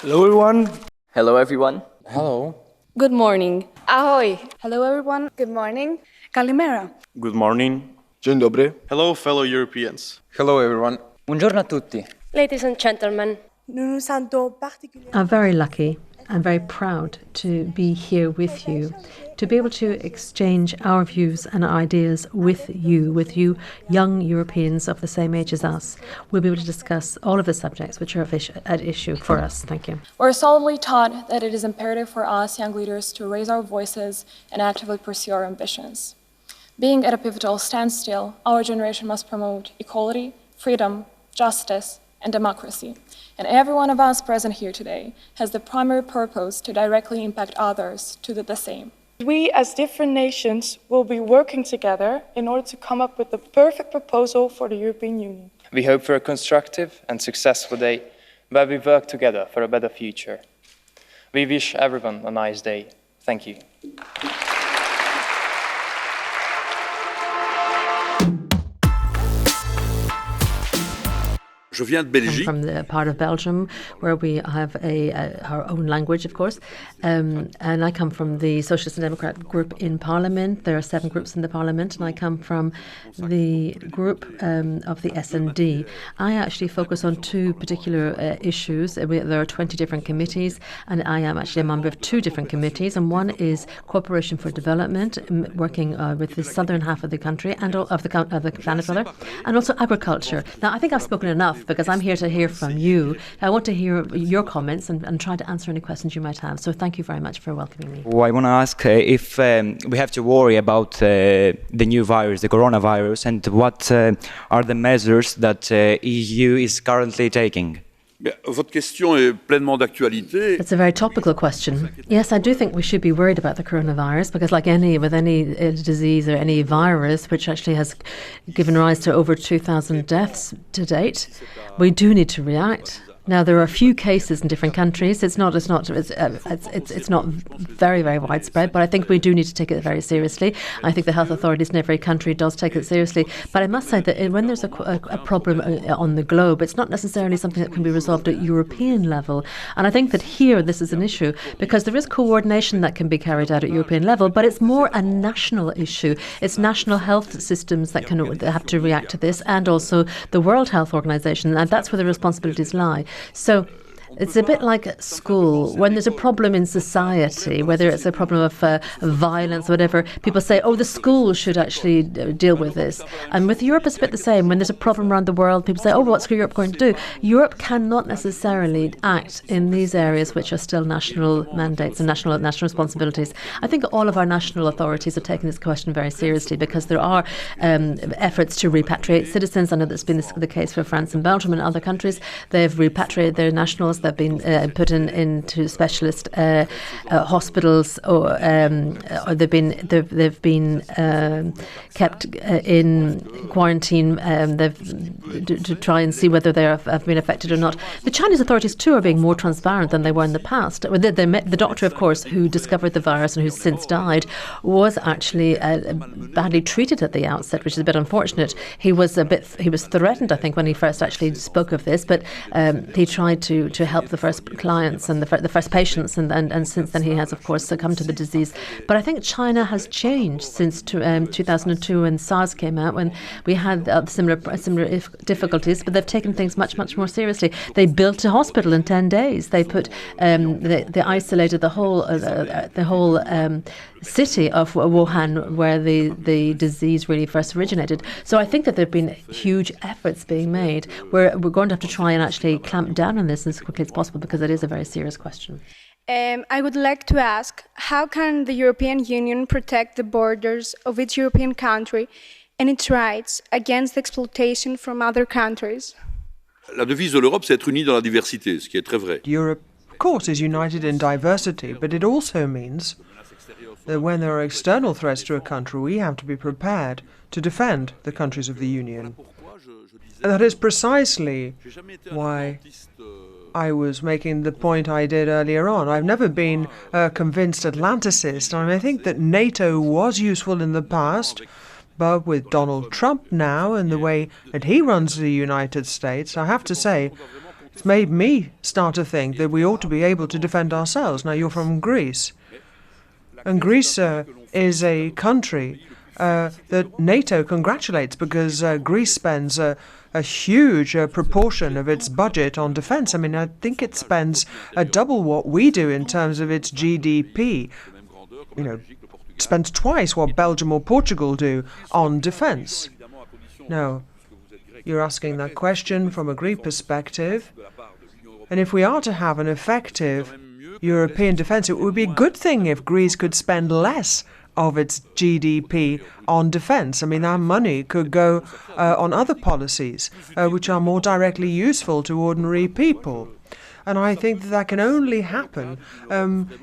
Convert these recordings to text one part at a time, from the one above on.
Hello everyone. Hello everyone. Hello. Good morning. Ahoy. Hello everyone. Good morning. Kalimera. Good morning. Dzień dobry. Hello fellow Europeans. Hello everyone. Buongiorno a tutti. Ladies and gentlemen. I'm very lucky and very proud to be here with you, to be able to exchange our views and ideas with you young Europeans of the same age as us. We'll be able to discuss all of the subjects which are at issue for us. Thank you. We're solemnly taught that it is imperative for us young leaders to raise our voices and actively pursue our ambitions. Being at a pivotal standstill, our generation must promote equality, freedom, justice, and democracy. And every one of us present here today has the primary purpose to directly impact others to do the same. We, as different nations, will be working together in order to come up with the perfect proposal for the European Union. We hope for a constructive and successful day where we work together for a better future. We wish everyone a nice day. Thank you. I'm from the part of Belgium where we have our own language, of course, and I come from the Socialist and Democrat group in Parliament. There are 7 groups in the Parliament, and I come from the group of the S&D. I actually focus on 2 particular issues. There are 20 different committees, and I am actually a member of 2 different committees, and one is Cooperation for Development, working with the southern half of the country and of the planet, rather, and also agriculture. Now, I think I've spoken enough, because I'm here to hear from you. I want to hear your comments and try to answer any questions you might have. So thank you very much for welcoming me. Well, I want to ask if we have to worry about the new virus, the coronavirus, and what are the measures that EU is currently taking? Votre question est pleinement d'actualité. It's a very topical question. Yes, I do think we should be worried about the coronavirus because, like any disease or any virus, which actually has given rise to over 2,000 deaths to date, we do need to react. Now, there are a few cases in different countries. It's not very, very widespread, but I think we do need to take it very seriously. I think the health authorities in every country does take it seriously. But I must say that when there's a problem on the globe, it's not necessarily something that can be resolved at European level. And I think that here this is an issue because there is coordination that can be carried out at European level, but it's more a national issue. It's national health systems that have to react to this, and also the World Health Organization, and that's where the responsibilities lie. So it's a bit like school. When there's a problem in society, whether it's a problem of violence or whatever, people say, oh, the school should actually deal with this. And with Europe, it's a bit the same. When there's a problem around the world, people say, oh, what's Europe going to do? Europe cannot necessarily act in these areas which are still national mandates and national responsibilities. I think all of our national authorities are taking this question very seriously because there are efforts to repatriate citizens. I know that's been the case for France and Belgium and other countries. They've repatriated their nationals. They've been put into specialist hospitals, or they've been kept in quarantine. To try and see whether they have been affected or not. The Chinese authorities too are being more transparent than they were in the past. The doctor, of course, who discovered the virus and who's since died, was actually badly treated at the outset, which is a bit unfortunate. He was threatened, I think, when he first actually spoke of this, but he tried to help the first clients and the first patients, and since then he has, of course, succumbed to the disease. But I think China has changed since 2002 when SARS came out, when we had similar difficulties, but they've taken things much, much more seriously. They built a hospital in 10 days. They put they isolated the whole city of Wuhan, where the disease really first originated. So I think that there have been huge efforts being made. We're going to have to try and actually clamp down on this as quickly as possible because it is a very serious question. I would like to ask, how can the European Union protect the borders of its European country and its rights against exploitation from other countries? La devise de l'Europe, c'est être unie dans la diversité, ce qui est très vrai. Europe, of course, is united in diversity, but it also means that when there are external threats to a country, we have to be prepared to defend the countries of the Union. And that is precisely why I was making the point I did earlier on. I've never been a convinced Atlanticist. I think that NATO was useful in the past, but with Donald Trump now and the way that he runs the United States, I have to say, it's made me start to think that we ought to be able to defend ourselves. Now, you're from Greece. And Greece is a country that NATO congratulates because Greece spends a huge proportion of its budget on defense. I mean, I think it spends double what we do in terms of its GDP. Spends twice what Belgium or Portugal do on defense. Now, you're asking that question from a Greek perspective. And if we are to have an effective European defense, it would be a good thing if Greece could spend less of its GDP on defense. I mean, that money could go on other policies which are more directly useful to ordinary people. And I think that can only happen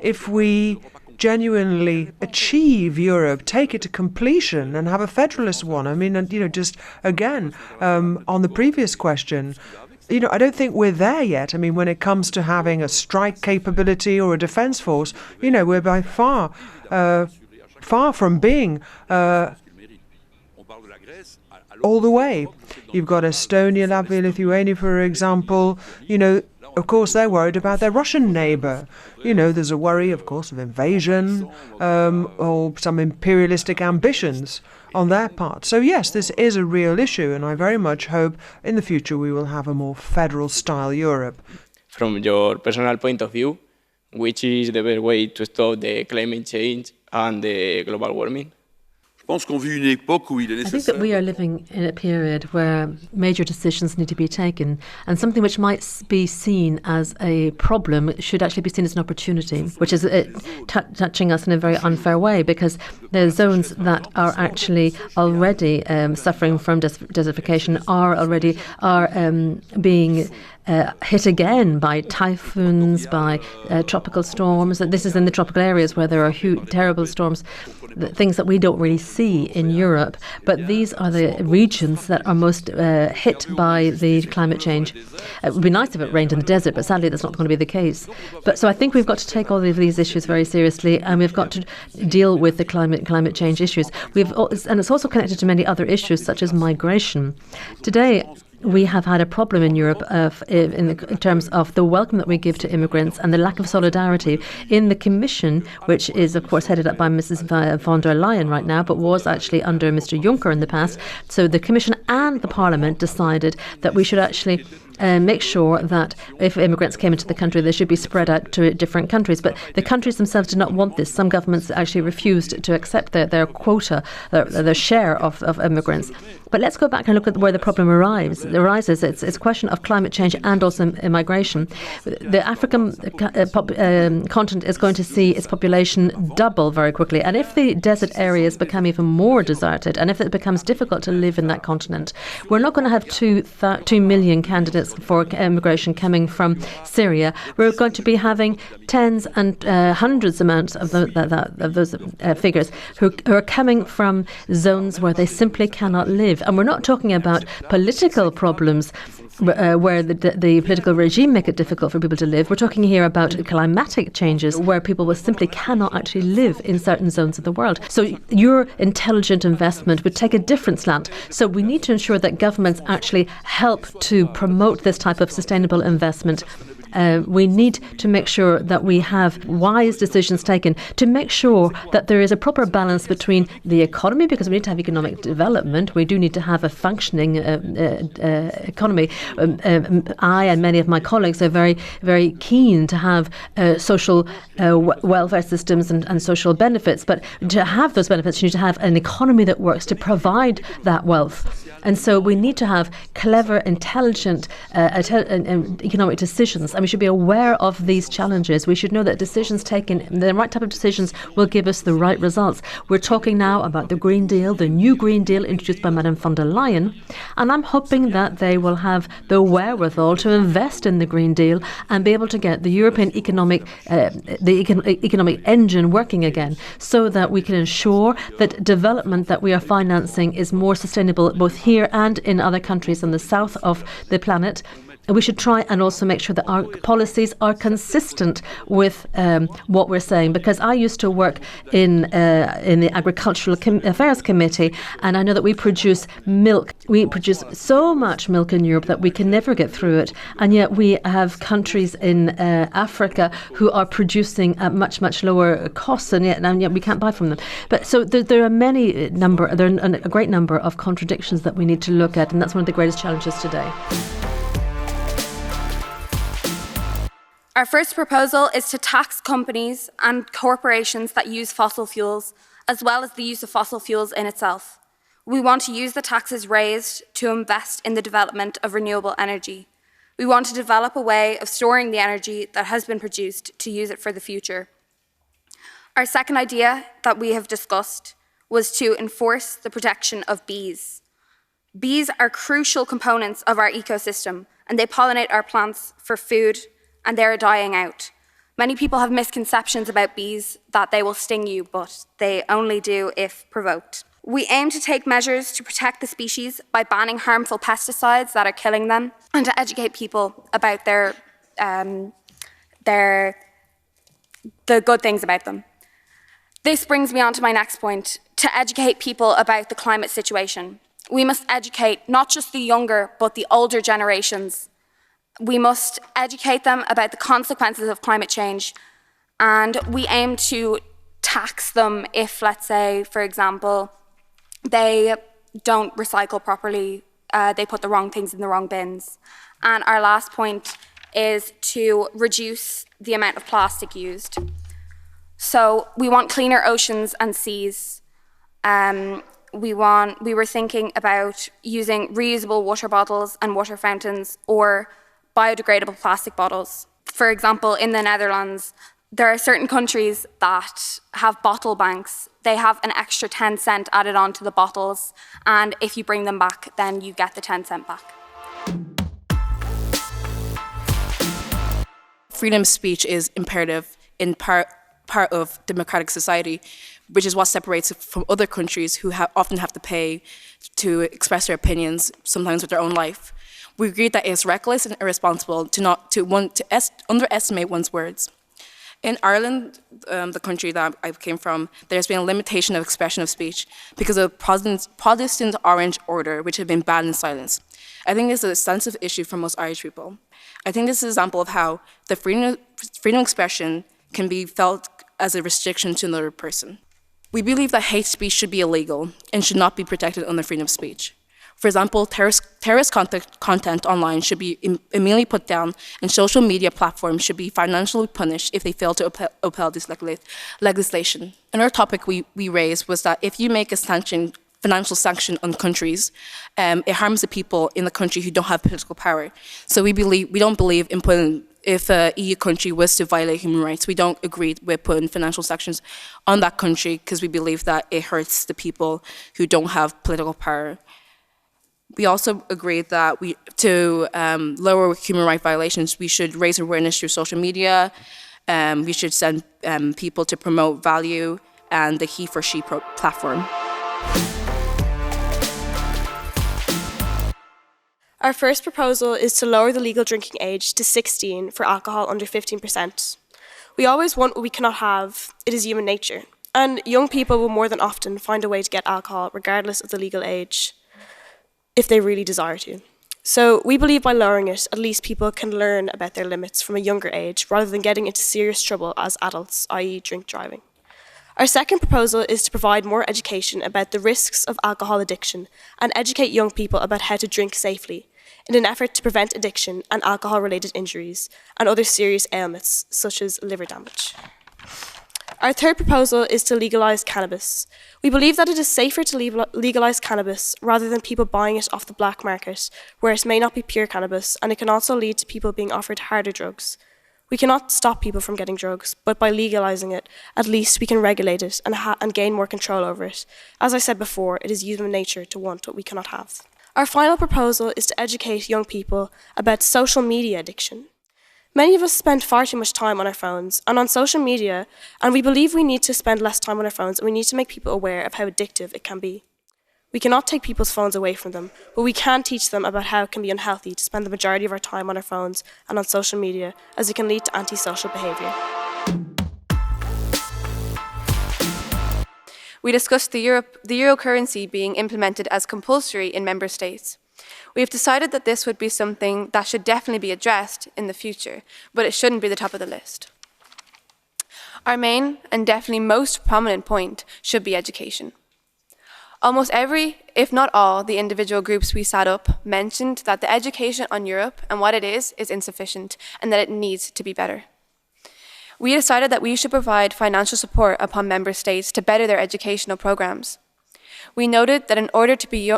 if we genuinely achieve Europe, take it to completion and have a federalist one. I mean, just again, on the previous question, I don't think we're there yet. I mean, when it comes to having a strike capability or a defense force, we're by far from being all the way. You've got Estonia, Latvia, Lithuania, for example. Of course, they're worried about their Russian neighbor. There's a worry, of course, of invasion or some imperialistic ambitions on their part. So, yes, this is a real issue, and I very much hope in the future we will have a more federal-style Europe. From your personal point of view, which is the best way to stop the climate change and the global warming? I think that we are living in a period where major decisions need to be taken, and something which might be seen as a problem should actually be seen as an opportunity, which is touching us in a very unfair way, because the zones that are actually already suffering from desertification are being hit again by typhoons, by tropical storms. This is in the tropical areas where there are terrible storms, things that we don't really see in Europe. But these are the regions that are most hit by the climate change. It would be nice if it rained in the desert, but sadly that's not going to be the case. So I think we've got to take all of these issues very seriously, and we've got to deal with the climate change issues. And it's also connected to many other issues, such as migration. Today, we have had a problem in Europe in terms of the welcome that we give to immigrants and the lack of solidarity in the Commission, which is, of course, headed up by Mrs. von der Leyen right now, but was actually under Mr. Juncker in the past. So the Commission and the Parliament decided that we should actually make sure that if immigrants came into the country, they should be spread out to different countries. But the countries themselves did not want this. Some governments actually refused to accept their quota, their share of immigrants. But let's go back and look at where the problem arises. It's a question of climate change and also immigration. The African continent is going to see its population double very quickly. And if the desert areas become even more deserted, and if it becomes difficult to live in that continent, we're not going to have 2 million candidates for immigration coming from Syria. We're going to be having tens and hundreds amounts of those figures who are coming from zones where they simply cannot live. And we're not talking about political problems where the political regime make it difficult for people to live. We're talking here about climatic changes where people simply cannot actually live in certain zones of the world. So your intelligent investment would take a different slant. So we need to ensure that governments actually help to promote this type of sustainable investment. We need to make sure that we have wise decisions taken to make sure that there is a proper balance between the economy, because we need to have economic development. We do need to have a functioning economy. I and many of my colleagues are very, very keen to have social welfare systems and social benefits. But to have those benefits, you need to have an economy that works to provide that wealth. And so we need to have clever, intelligent economic decisions. I mean, we should be aware of these challenges. We should know that decisions taken, the right type of decisions, will give us the right results. We're talking now about the Green Deal, the new Green Deal introduced by Madame von der Leyen, and I'm hoping that they will have the wherewithal to invest in the Green Deal and be able to get the European economic engine working again, so that we can ensure that development that we are financing is more sustainable both here and in other countries in the south of the planet. We should try and also make sure that our policies are consistent with what we're saying, because I used to work in the Agricultural Affairs Committee, and I know that we produce milk. We produce so much milk in Europe that we can never get through it, and yet we have countries in Africa who are producing at much, much lower costs, and yet we can't buy from them. But so there are a great number of contradictions that we need to look at, and that's one of the greatest challenges today. Our first proposal is to tax companies and corporations that use fossil fuels, as well as the use of fossil fuels in itself. We want to use the taxes raised to invest in the development of renewable energy. We want to develop a way of storing the energy that has been produced to use it for the future. Our second idea that we have discussed was to enforce the protection of bees. Bees are crucial components of our ecosystem, and they pollinate our plants for food, and they're dying out. Many people have misconceptions about bees, that they will sting you, but they only do if provoked. We aim to take measures to protect the species by banning harmful pesticides that are killing them, and to educate people about the good things about them. This brings me on to my next point, to educate people about the climate situation. We must educate not just the younger, but the older generations. We must educate them about the consequences of climate change, and we aim to tax them if, let's say, for example, they don't recycle properly, they put the wrong things in the wrong bins. And our last point is to reduce the amount of plastic used. So we want cleaner oceans and seas. We were thinking about using reusable water bottles and water fountains, or biodegradable plastic bottles. For example, in the Netherlands, there are certain countries that have bottle banks. They have an extra 10 cent added on to the bottles, and if you bring them back, then you get the 10 cent back. Freedom of speech is imperative in part of democratic society, which is what separates it from other countries who often have to pay to express their opinions, sometimes with their own life. We agree that it is reckless and irresponsible to underestimate one's words. In Ireland, the country that I came from, there's been a limitation of expression of speech because of Protestant Orange Order, which have been banned in silence. I think this is a sensitive issue for most Irish people. I think this is an example of how the freedom of expression can be felt as a restriction to another person. We believe that hate speech should be illegal and should not be protected under freedom of speech. For example, terrorist content online should be immediately put down, and social media platforms should be financially punished if they fail to upheld this legislation. Another topic we raised was that if you make a financial sanction on countries, it harms the people in the country who don't have political power. So we don't believe in putting, if an EU country was to violate human rights, we don't agree with putting financial sanctions on that country because we believe that it hurts the people who don't have political power. We also agreed that to lower human rights violations, we should raise awareness through social media. We should send people to promote value and the He for She platform. Our first proposal is to lower the legal drinking age to 16 for alcohol under 15%. We always want what we cannot have. It is human nature. And young people will more than often find a way to get alcohol regardless of the legal age, if they really desire to. So we believe by lowering it, at least people can learn about their limits from a younger age rather than getting into serious trouble as adults, i.e. drink driving. Our second proposal is to provide more education about the risks of alcohol addiction and educate young people about how to drink safely in an effort to prevent addiction and alcohol-related injuries and other serious ailments such as liver damage. Our third proposal is to legalise cannabis. We believe that it is safer to legalise cannabis rather than people buying it off the black market, where it may not be pure cannabis, and it can also lead to people being offered harder drugs. We cannot stop people from getting drugs, but by legalising it, at least we can regulate it and gain more control over it. As I said before, it is human nature to want what we cannot have. Our final proposal is to educate young people about social media addiction. Many of us spend far too much time on our phones and on social media, and we believe we need to spend less time on our phones, and we need to make people aware of how addictive it can be. We cannot take people's phones away from them, but we can teach them about how it can be unhealthy to spend the majority of our time on our phones and on social media, as it can lead to antisocial behaviour. We discussed the euro currency being implemented as compulsory in member states. We have decided that this would be something that should definitely be addressed in the future, but it shouldn't be the top of the list. Our main and definitely most prominent point should be education. Almost every, if not all, the individual groups we sat up mentioned that the education on Europe and what it is insufficient and that it needs to be better. We decided that we should provide financial support upon member states to better their educational programs. We noted that in order to be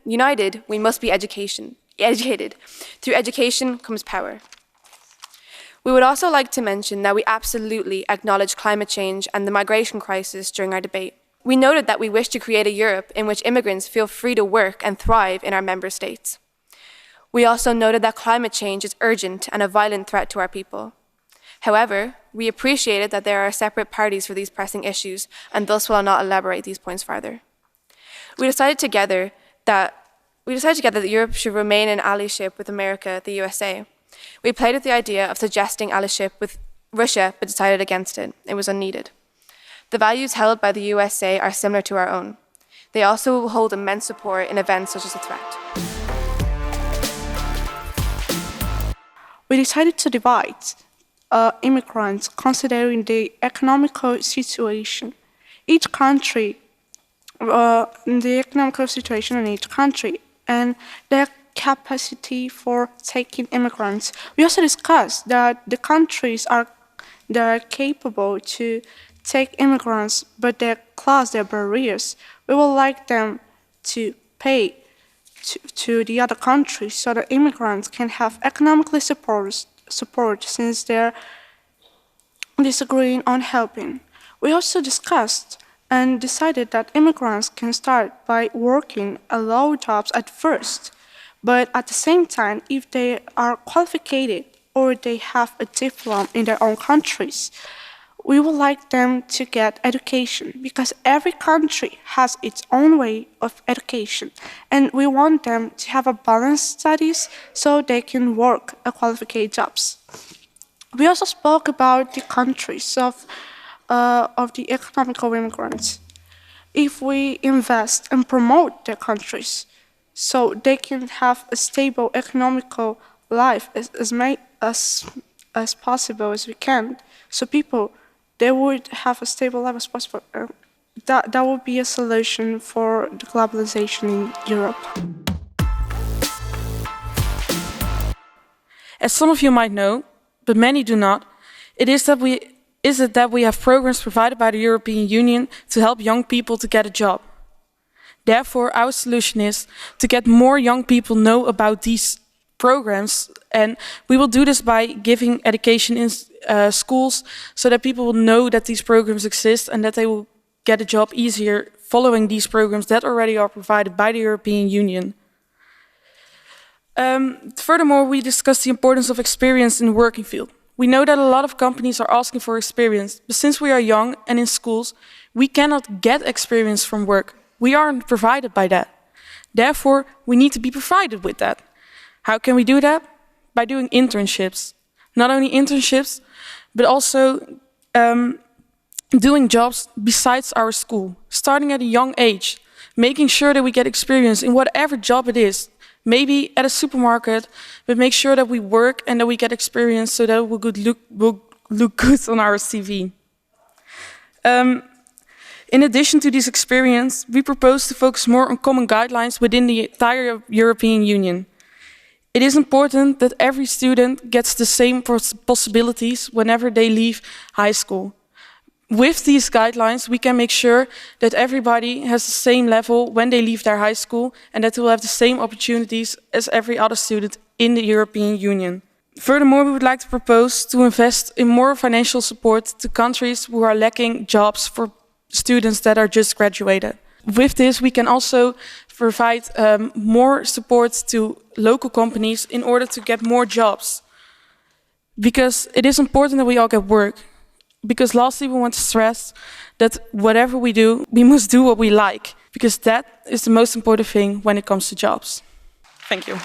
united, we must be educated. Through education comes power. We would also like to mention that we absolutely acknowledge climate change and the migration crisis during our debate. We noted that we wish to create a Europe in which immigrants feel free to work and thrive in our member states. We also noted that climate change is urgent and a violent threat to our people. However, we appreciated that there are separate parties for these pressing issues, and thus will not elaborate these points further. We decided together that Europe should remain in allyship with America, the USA. We played with the idea of suggesting allyship with Russia, but decided against it. It was unneeded. The values held by the USA are similar to our own. They also hold immense support in events such as the threat. We decided to divide immigrants considering the economical situation. Each country, the economical situation in each country, and their capacity for taking immigrants. We also discussed that the countries that are capable to take immigrants, but they close their barriers. We would like them to pay to the other countries so that immigrants can have economically support since they're disagreeing on helping. We also discussed and decided that immigrants can start by working low jobs at first, but at the same time, if they are qualified or they have a diploma in their own countries, we would like them to get education because every country has its own way of education, and we want them to have a balanced studies so they can work qualified jobs. We also spoke about the countries of the economical immigrants. If we invest and promote their countries so they can have a stable economical life as possible as we can, so people, they would have a stable life as possible. That would be a solution for the globalization in Europe. As some of you might know, but many do not, it is that we have programs provided by the European Union to help young people to get a job. Therefore, our solution is to get more young people know about these programs, and we will do this by giving education in schools so that people will know that these programs exist and that they will get a job easier following these programs that already are provided by the European Union. Furthermore, we discussed the importance of experience in the working field. We know that a lot of companies are asking for experience, but since we are young and in schools, we cannot get experience from work. We aren't provided by that. Therefore, we need to be provided with that. How can we do that? By doing internships. Not only internships, but also doing jobs besides our school, starting at a young age, making sure that we get experience in whatever job it is. Maybe at a supermarket, but make sure that we work and that we get experience so that it will look good on our CV. In addition to this experience, we propose to focus more on common guidelines within the entire European Union. It is important that every student gets the same possibilities whenever they leave high school. With these guidelines, we can make sure that everybody has the same level when they leave their high school and that they will have the same opportunities as every other student in the European Union. Furthermore, we would like to propose to invest in more financial support to countries who are lacking jobs for students that are just graduated. With this, we can also provide more support to local companies in order to get more jobs. Because it is important that we all get work. Because lastly, we want to stress that whatever we do, we must do what we like. Because that is the most important thing when it comes to jobs. Thank you.